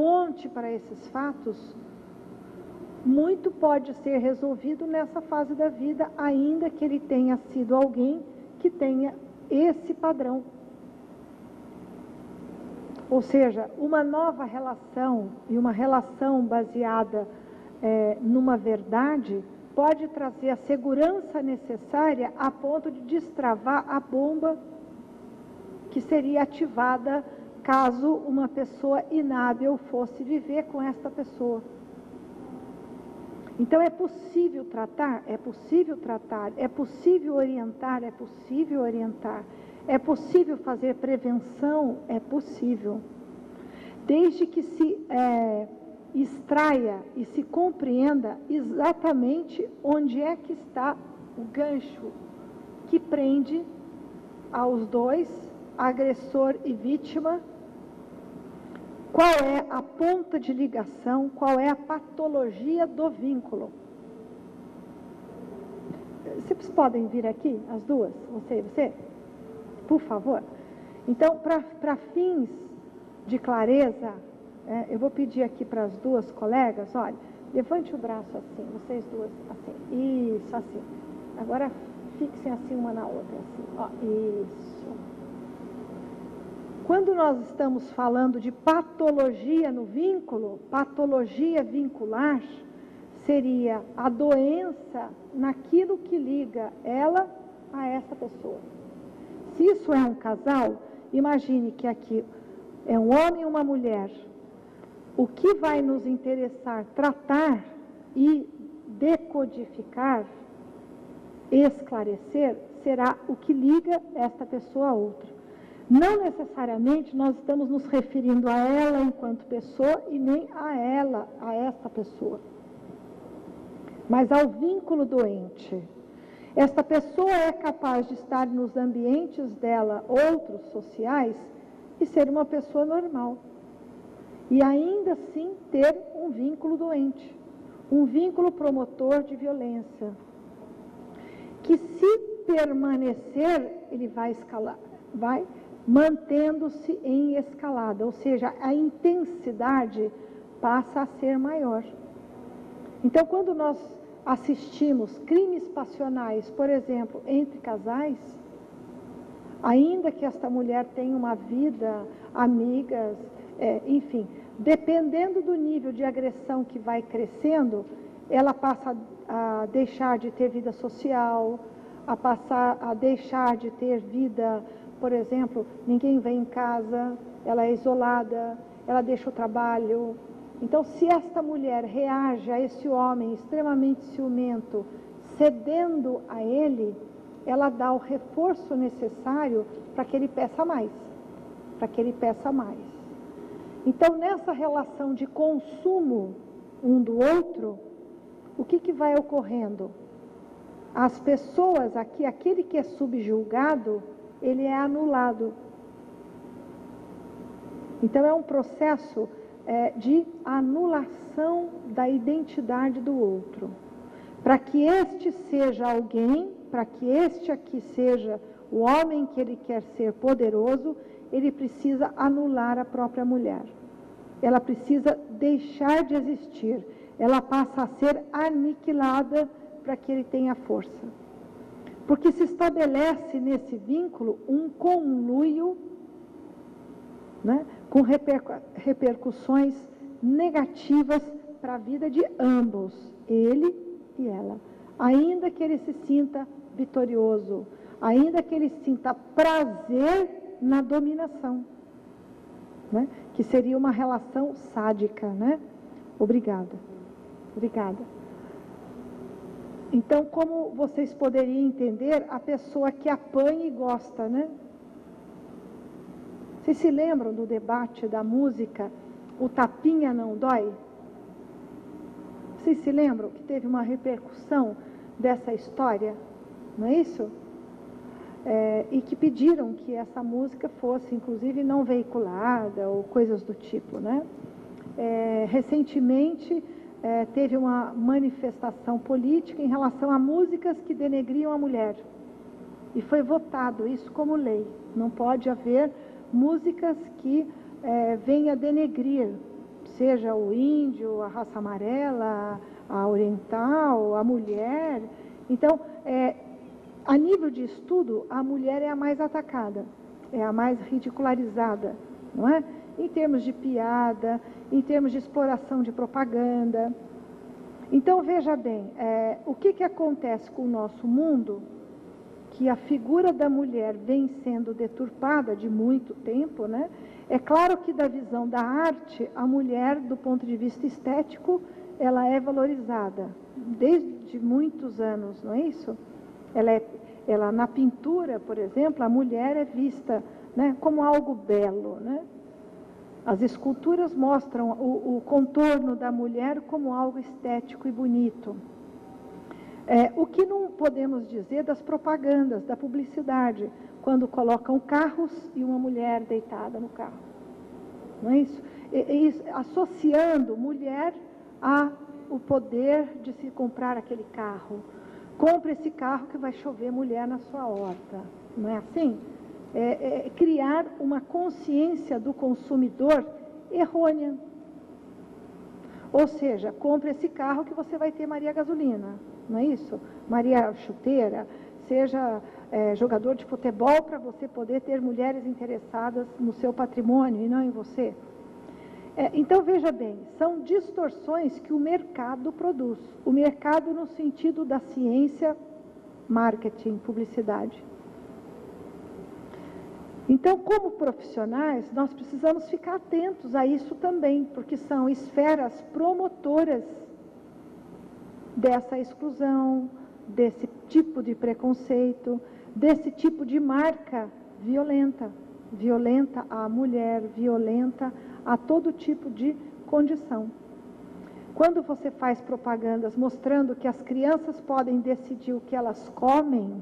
ponte para esses fatos, muito pode ser resolvido nessa fase da vida, ainda que ele tenha sido alguém que tenha esse padrão. Ou seja, uma nova relação e uma relação baseada numa verdade pode trazer a segurança necessária a ponto de destravar a bomba que seria ativada caso uma pessoa inábil fosse viver com esta pessoa. Então é possível tratar, é possível tratar, é possível orientar, é possível orientar, é possível fazer prevenção, é possível. Desde que se extraia e se compreenda exatamente onde é que está o gancho que prende aos dois, agressor e vítima, qual é a ponta de ligação, qual é a patologia do vínculo. Vocês podem vir aqui, as duas, você e você? Por favor. Então, para fins de clareza, eu vou pedir aqui para as duas colegas, olha, levante o braço assim, vocês duas assim, isso, assim. Agora fixem assim uma na outra, assim, ó, isso. Quando nós estamos falando de patologia no vínculo, patologia vincular, seria a doença naquilo que liga ela a essa pessoa. Se isso é um casal, imagine que aqui é um homem e uma mulher. O que vai nos interessar tratar e decodificar, esclarecer, será o que liga esta pessoa a outra. Não necessariamente nós estamos nos referindo a ela enquanto pessoa e nem a ela, a esta pessoa, mas ao vínculo doente. Esta pessoa é capaz de estar nos ambientes dela, outros sociais, e ser uma pessoa normal. E ainda assim ter um vínculo doente, um vínculo promotor de violência, que se permanecer, ele vai escalar, vai mantendo-se em escalada, ou seja, a intensidade passa a ser maior. Então, quando nós assistimos crimes passionais, por exemplo, entre casais, ainda que esta mulher tenha uma vida, amigas, enfim, dependendo do nível de agressão que vai crescendo, ela passa a deixar de ter vida social, a passar a deixar de ter vida. Por exemplo, ninguém vem em casa, ela é isolada, ela deixa o trabalho. Então, se esta mulher reage a esse homem extremamente ciumento, cedendo a ele, ela dá o reforço necessário para que ele peça mais, para que ele peça mais. Então, nessa relação de consumo um do outro, o que vai ocorrendo? As pessoas aqui, aquele que é subjugado, ele é anulado. Então, é um processo de anulação da identidade do outro. Para que este seja alguém, para que este aqui seja o homem que ele quer ser poderoso, ele precisa anular a própria mulher. Ela precisa deixar de existir. Ela passa a ser aniquilada para que ele tenha força. Porque se estabelece nesse vínculo um conluio, né, com repercussões negativas para a vida de ambos, ele e ela. Ainda que ele se sinta vitorioso, ainda que ele sinta prazer na dominação, né, que seria uma relação sádica, né? Obrigada. Obrigada. Então, como vocês poderiam entender, a pessoa que apanha e gosta, né? Vocês se lembram do debate da música O Tapinha Não Dói? Vocês se lembram que teve uma repercussão dessa história, não é isso? E que pediram que essa música fosse, inclusive, não veiculada ou coisas do tipo, né? Recentemente, teve uma manifestação política em relação a músicas que denegriam a mulher. E foi votado isso como lei. Não pode haver músicas que venham a denegrir seja o índio, a raça amarela, a oriental, a mulher. Então, a nível de estudo, a mulher é a mais atacada, é a mais ridicularizada, não é? Em termos de piada, em termos de exploração de propaganda. Então, veja bem, o que acontece com o nosso mundo, que a figura da mulher vem sendo deturpada de muito tempo, né? É claro que da visão da arte, a mulher, do ponto de vista estético, ela é valorizada desde muitos anos, não é isso? Ela na pintura, por exemplo, a mulher é vista, né, como algo belo, né? As esculturas mostram o contorno da mulher como algo estético e bonito. O que não podemos dizer das propagandas, da publicidade, quando colocam carros e uma mulher deitada no carro. Não é isso? Associando mulher ao poder de se comprar aquele carro. Compre esse carro que vai chover mulher na sua horta. Não é assim? Criar uma consciência do consumidor errônea. Ou seja, compre esse carro que você vai ter Maria Gasolina. Não é isso? Maria Chuteira, seja jogador de futebol para você poder ter mulheres interessadas no seu patrimônio e não em você. Então, veja bem, são distorções que o mercado produz. O mercado no sentido da ciência, marketing, publicidade. Então, como profissionais, nós precisamos ficar atentos a isso também, porque são esferas promotoras dessa exclusão, desse tipo de preconceito, desse tipo de marca violenta. Violenta à mulher, violenta a todo tipo de condição. Quando você faz propagandas mostrando que as crianças podem decidir o que elas comem,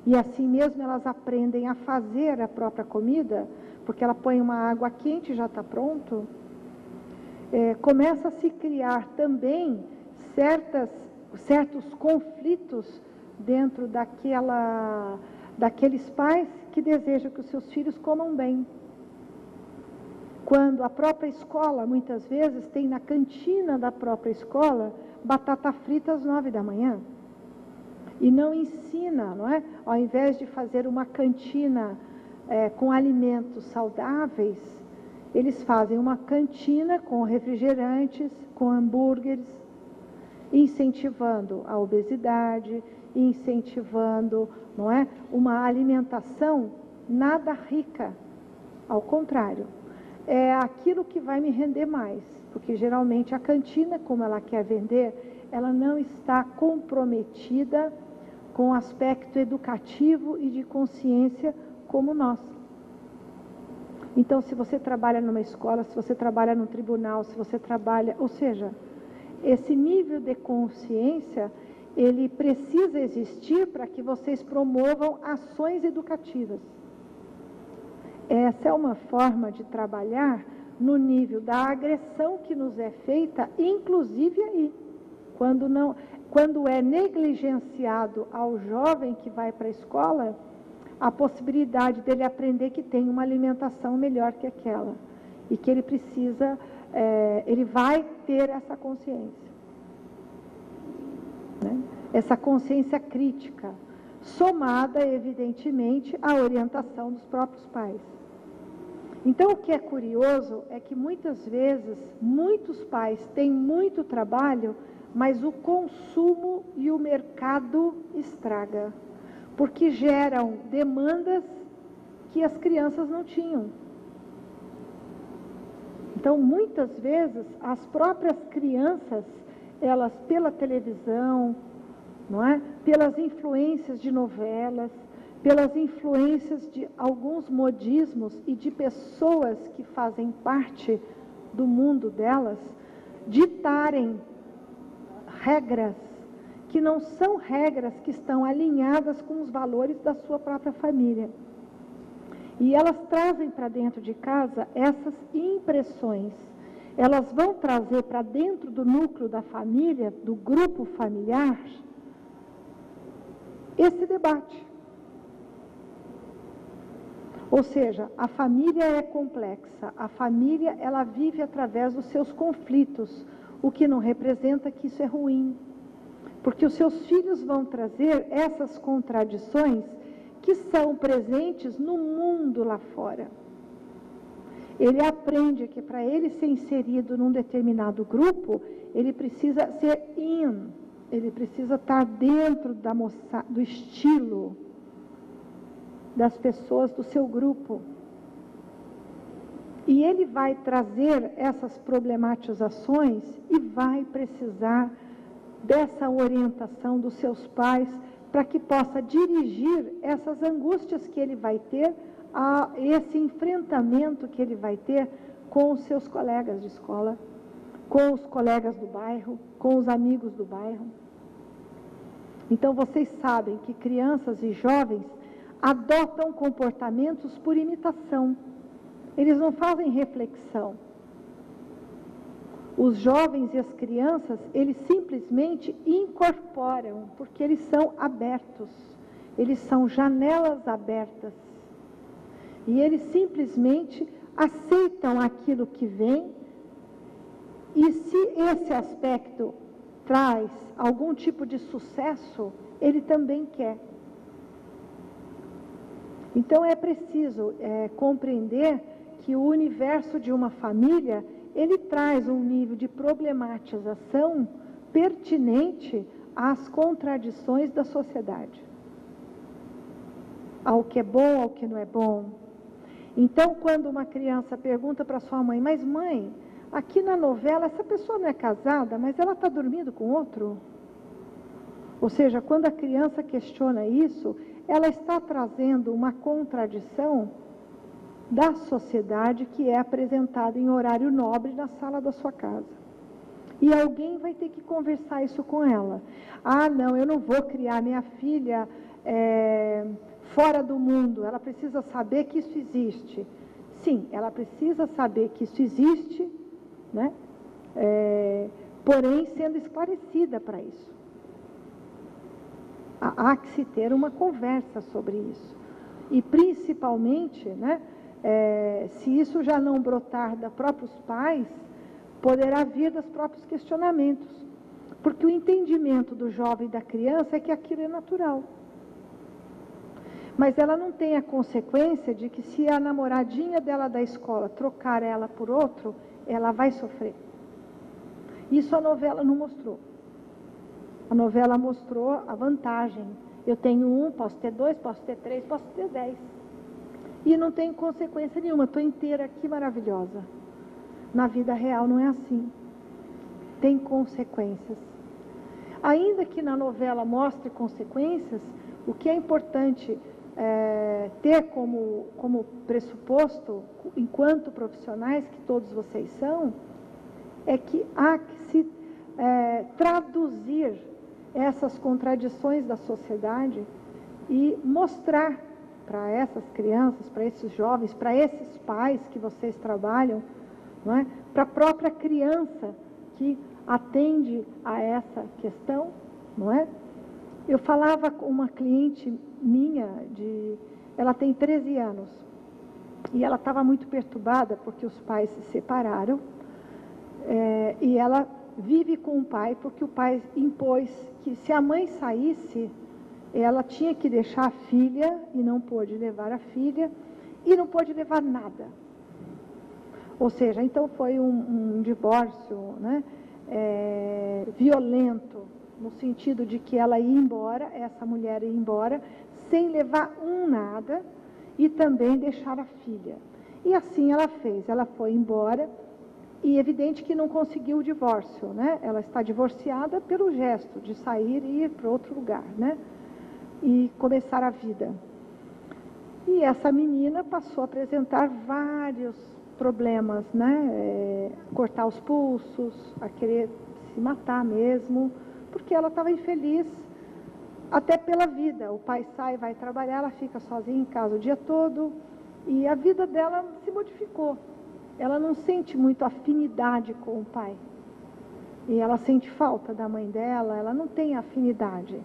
e assim mesmo elas aprendem a fazer a própria comida, porque ela põe uma água quente e já está pronto, começa a se criar também certos conflitos dentro daqueles pais que desejam que os seus filhos comam bem. Quando a própria escola, muitas vezes, tem na cantina da própria escola batata frita às 9 da manhã. E não ensina, não é? Ao invés de fazer uma cantina com alimentos saudáveis, eles fazem uma cantina com refrigerantes, com hambúrgueres, incentivando a obesidade, incentivando, não é, uma alimentação nada rica. Ao contrário, é aquilo que vai me render mais, porque geralmente a cantina, como ela quer vender, ela não está comprometida com o aspecto educativo e de consciência como nós. Então, se você trabalha numa escola, se você trabalha num tribunal, se você trabalha, ou seja, esse nível de consciência, ele precisa existir para que vocês promovam ações educativas. Essa é uma forma de trabalhar no nível da agressão que nos é feita, inclusive aí, quando é negligenciado ao jovem que vai para a escola, a possibilidade dele aprender que tem uma alimentação melhor que aquela, e que ele precisa, ele vai ter essa consciência, né? Essa consciência crítica, somada, evidentemente, à orientação dos próprios pais. Então, o que é curioso é que muitas vezes, muitos pais têm muito trabalho, mas o consumo e o mercado estraga, porque geram demandas que as crianças não tinham. Então, muitas vezes, as próprias crianças, elas, pela televisão, não é? Pelas influências de novelas, pelas influências de alguns modismos e de pessoas que fazem parte do mundo delas, ditarem regras que não são regras que estão alinhadas com os valores da sua própria família. E elas trazem para dentro de casa essas impressões. Elas vão trazer para dentro do núcleo da família, do grupo familiar, esse debate. Ou seja, a família é complexa, a família ela vive através dos seus conflitos, o que não representa que isso é ruim, porque os seus filhos vão trazer essas contradições que são presentes no mundo lá fora. Ele aprende que para ele ser inserido num determinado grupo, ele precisa ser ele precisa estar dentro do estilo das pessoas do seu grupo. E ele vai trazer essas problematizações e vai precisar dessa orientação dos seus pais para que possa dirigir essas angústias que ele vai ter, a esse enfrentamento que ele vai ter com os seus colegas de escola, com os colegas do bairro, com os amigos do bairro. Então, vocês sabem que crianças e jovens adotam comportamentos por imitação. Eles não fazem reflexão. Os jovens e as crianças, eles simplesmente incorporam, porque eles são abertos. Eles são janelas abertas. E eles simplesmente aceitam aquilo que vem, e se esse aspecto traz algum tipo de sucesso, ele também quer. Então é preciso compreender que o universo de uma família, ele traz um nível de problematização pertinente às contradições da sociedade. Ao que é bom, ao que não é bom. Então, quando uma criança pergunta para sua mãe, mas mãe, aqui na novela essa pessoa não é casada, mas ela está dormindo com outro? Ou seja, quando a criança questiona isso, ela está trazendo uma contradição da sociedade que é apresentada em horário nobre na sala da sua casa. E alguém vai ter que conversar isso com ela. Ah, não, eu não vou criar minha filha fora do mundo, ela precisa saber que isso existe. Sim, ela precisa saber que isso existe, né? Porém sendo esclarecida para isso. Há que se ter uma conversa sobre isso. E principalmente, né, se isso já não brotar dos próprios pais, poderá vir dos próprios questionamentos. Porque o entendimento do jovem e da criança é que aquilo é natural. Mas ela não tem a consequência de que se a namoradinha dela da escola trocar ela por outro, ela vai sofrer. Isso a novela não mostrou. A novela mostrou a vantagem. Eu tenho 1, posso ter 2, posso ter 3, posso ter 10. E não tem consequência nenhuma. Estou inteira aqui, maravilhosa. Na vida real não é assim. Tem consequências. Ainda que na novela mostre consequências, o que é importante ter como pressuposto, enquanto profissionais que todos vocês são, é que há que se traduzir essas contradições da sociedade e mostrar para essas crianças, para esses jovens, para esses pais que vocês trabalham, não é? Para a própria criança que atende a essa questão, não é? Eu falava com uma cliente minha, ela tem 13 anos, e ela estava muito perturbada porque os pais se separaram, e ela vive com o pai porque o pai impôs que se a mãe saísse, ela tinha que deixar a filha, e não pôde levar a filha, e não pôde levar nada. Ou seja, então foi um divórcio, né, violento, no sentido de que ela ia embora, essa mulher ia embora, sem levar nada, e também deixar a filha. E assim ela fez, ela foi embora, e evidente que não conseguiu o divórcio, né? Ela está divorciada pelo gesto de sair e ir para outro lugar, né? E começar a vida. E essa menina passou a apresentar vários problemas, né? Cortar os pulsos, a querer se matar mesmo, porque ela estava infeliz, até pela vida. O pai sai, vai trabalhar, ela fica sozinha em casa o dia todo, e a vida dela se modificou. Ela não sente muito afinidade com o pai. E ela sente falta da mãe dela, ela não tem afinidade.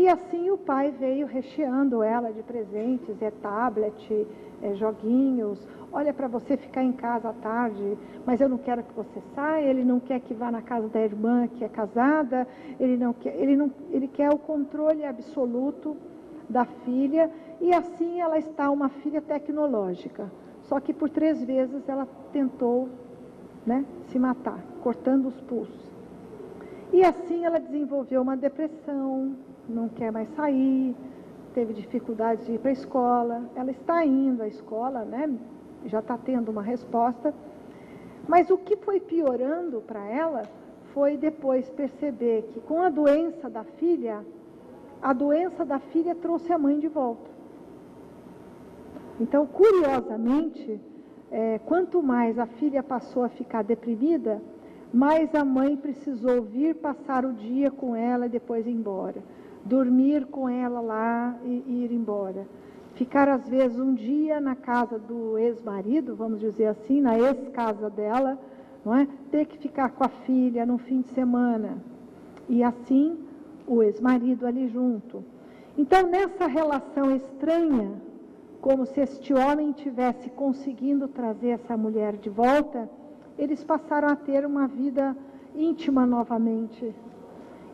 E assim o pai veio recheando ela de presentes, tablet, joguinhos. Olha, para você ficar em casa à tarde, mas eu não quero que você saia. Ele não quer que vá na casa da irmã que é casada. Ele quer o controle absoluto da filha. E assim ela está uma filha tecnológica. Só que por 3 vezes ela tentou, né, se matar, cortando os pulsos. E assim ela desenvolveu uma depressão, não quer mais sair, teve dificuldade de ir para a escola. Ela está indo à escola, né? Já está tendo uma resposta. Mas o que foi piorando para ela foi depois perceber que com a doença da filha trouxe a mãe de volta. Então, curiosamente, quanto mais a filha passou a ficar deprimida, mais a mãe precisou vir passar o dia com ela e depois ir embora. Dormir com ela lá e ir embora. Ficar, às vezes, um dia na casa do ex-marido, vamos dizer assim, na ex-casa dela, não é? Ter que ficar com a filha no fim de semana. E assim, o ex-marido ali junto. Então, nessa relação estranha, como se este homem tivesse conseguindo trazer essa mulher de volta, eles passaram a ter uma vida íntima novamente.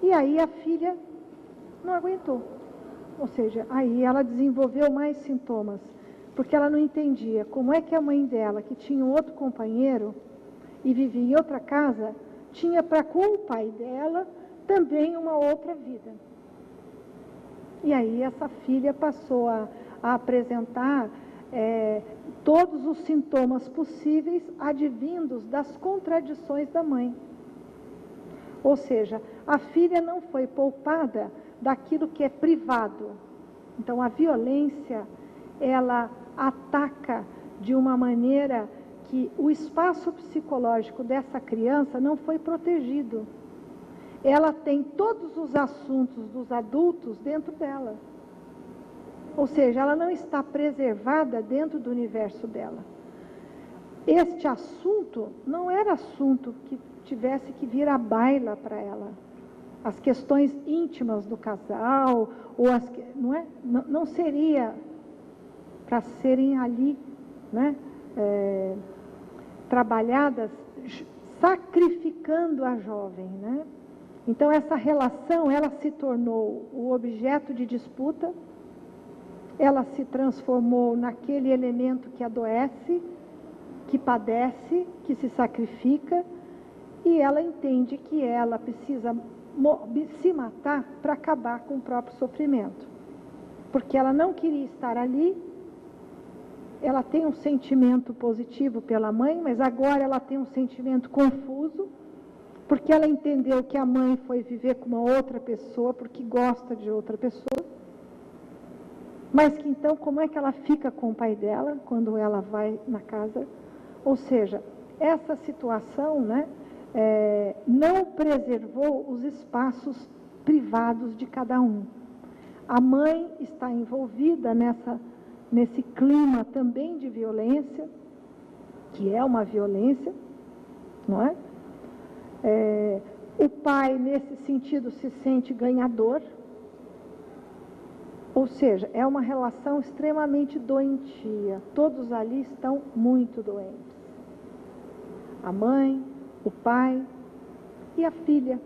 E aí a filha não aguentou. Ou seja, aí ela desenvolveu mais sintomas, porque ela não entendia como é que a mãe dela, que tinha um outro companheiro e vivia em outra casa, tinha para com o pai dela também uma outra vida. E aí essa filha passou a apresentar todos os sintomas possíveis advindos das contradições da mãe. Ou seja, a filha não foi poupada daquilo que é privado. Então, a violência, ela ataca de uma maneira que o espaço psicológico dessa criança não foi protegido. Ela tem todos os assuntos dos adultos dentro dela. Ou seja, ela não está preservada dentro do universo dela. Este assunto não era assunto que tivesse que vir à baila para ela. As questões íntimas do casal, ou não seria para serem ali, né, trabalhadas sacrificando a jovem, né? Então essa relação, ela se tornou o objeto de disputa, ela se transformou naquele elemento que adoece, que padece, que se sacrifica, e ela entende que ela precisa se matar para acabar com o próprio sofrimento. Porque ela não queria estar ali, ela tem um sentimento positivo pela mãe, mas agora ela tem um sentimento confuso, porque ela entendeu que a mãe foi viver com uma outra pessoa, porque gosta de outra pessoa. Mas que então, como é que ela fica com o pai dela, quando ela vai na casa? Ou seja, essa situação, né, não preservou os espaços privados de cada um. A mãe está envolvida nesse clima também de violência, que é uma violência, não é? O pai, nesse sentido, se sente ganhador, ou seja, é uma relação extremamente doentia. Todos ali estão muito doentes. A mãe, o pai e a filha,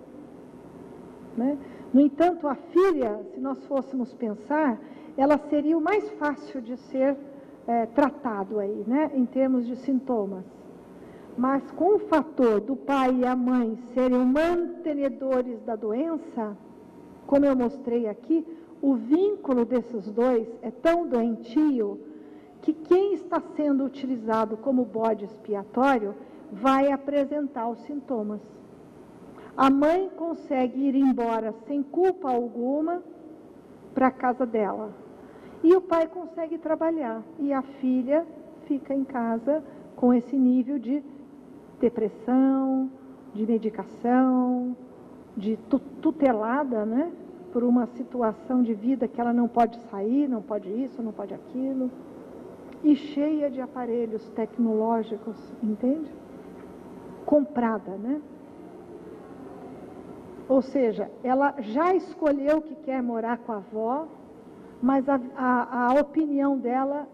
né? No entanto, a filha, se nós fôssemos pensar, ela seria o mais fácil de ser tratado aí, né, em termos de sintomas. Mas com o fator do pai e a mãe serem mantenedores da doença, como eu mostrei aqui, o vínculo desses dois é tão doentio que quem está sendo utilizado como bode expiatório vai apresentar os sintomas. A mãe consegue ir embora sem culpa alguma para a casa dela. E o pai consegue trabalhar. E a filha fica em casa com esse nível de depressão, de medicação, de tutelada, né, por uma situação de vida que ela não pode sair, não pode isso, não pode aquilo, e cheia de aparelhos tecnológicos, entende? Comprada, né? Ou seja, ela já escolheu que quer morar com a avó, mas a opinião dela